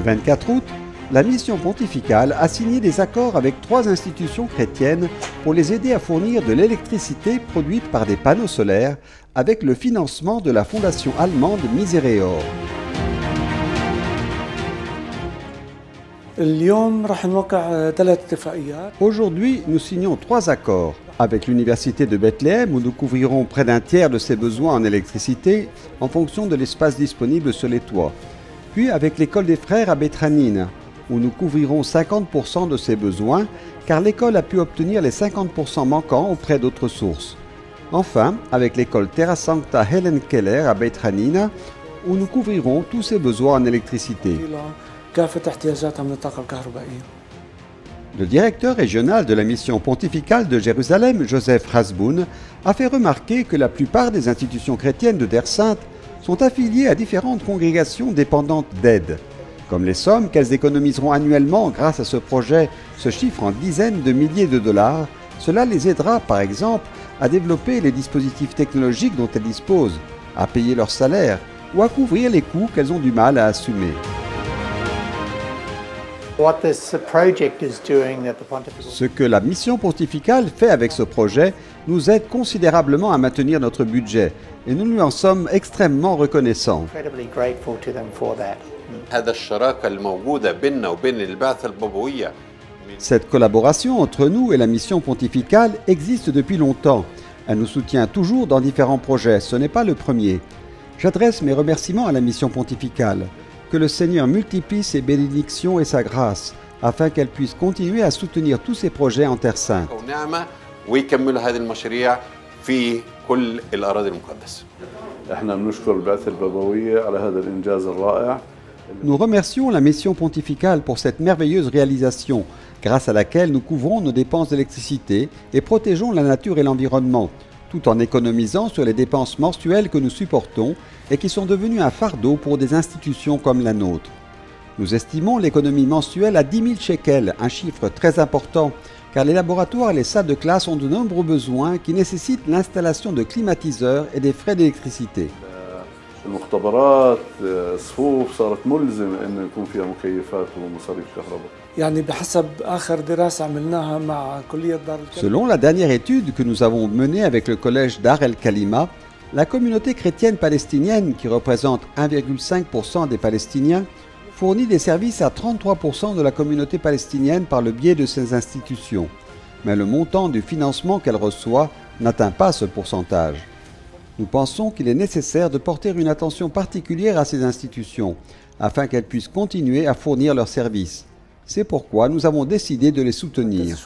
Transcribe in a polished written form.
24 août, la mission pontificale a signé des accords avec 3 institutions chrétiennes pour les aider à fournir de l'électricité produite par des panneaux solaires avec le financement de la fondation allemande Misereor. Aujourd'hui, nous signons 3 accords avec l'Université de Bethléem où nous couvrirons près d'un tiers de ses besoins en électricité en fonction de l'espace disponible sur les toits. Puis avec l'école des frères à Betranine où nous couvrirons 50% de ses besoins car l'école a pu obtenir les 50% manquants auprès d'autres sources. Enfin, avec l'école Terra Sancta Helen Keller à Betranine où nous couvrirons tous ses besoins en électricité. Le directeur régional de la mission pontificale de Jérusalem, Joseph Rasboun, a fait remarquer que la plupart des institutions chrétiennes de Terre Sainte sont affiliées à différentes congrégations dépendantes d'aide. Comme les sommes qu'elles économiseront annuellement grâce à ce projet se chiffrent en dizaines de milliers de dollars, cela les aidera par exemple à développer les dispositifs technologiques dont elles disposent, à payer leurs salaires ou à couvrir les coûts qu'elles ont du mal à assumer. Ce que la mission pontificale fait avec ce projet nous aide considérablement à maintenir notre budget et nous lui en sommes extrêmement reconnaissants. Cette collaboration entre nous et la mission pontificale existe depuis longtemps. Elle nous soutient toujours dans différents projets, ce n'est pas le premier. J'adresse mes remerciements à la mission pontificale. Que le Seigneur multiplie ses bénédictions et sa grâce, afin qu'elle puisse continuer à soutenir tous ses projets en Terre Sainte. Nous remercions la mission pontificale pour cette merveilleuse réalisation, grâce à laquelle nous couvrons nos dépenses d'électricité et protégeons la nature et l'environnement, tout en économisant sur les dépenses mensuelles que nous supportons et qui sont devenues un fardeau pour des institutions comme la nôtre. Nous estimons l'économie mensuelle à 10 000 shekels, un chiffre très important, car les laboratoires et les salles de classe ont de nombreux besoins qui nécessitent l'installation de climatiseurs et des frais d'électricité. Selon la dernière étude que nous avons menée avec le collège Dar el-Kalima, la communauté chrétienne palestinienne, qui représente 1,5% des Palestiniens, fournit des services à 33% de la communauté palestinienne par le biais de ces institutions. Mais le montant du financement qu'elle reçoit n'atteint pas ce pourcentage. Nous pensons qu'il est nécessaire de porter une attention particulière à ces institutions, afin qu'elles puissent continuer à fournir leurs services. C'est pourquoi nous avons décidé de les soutenir.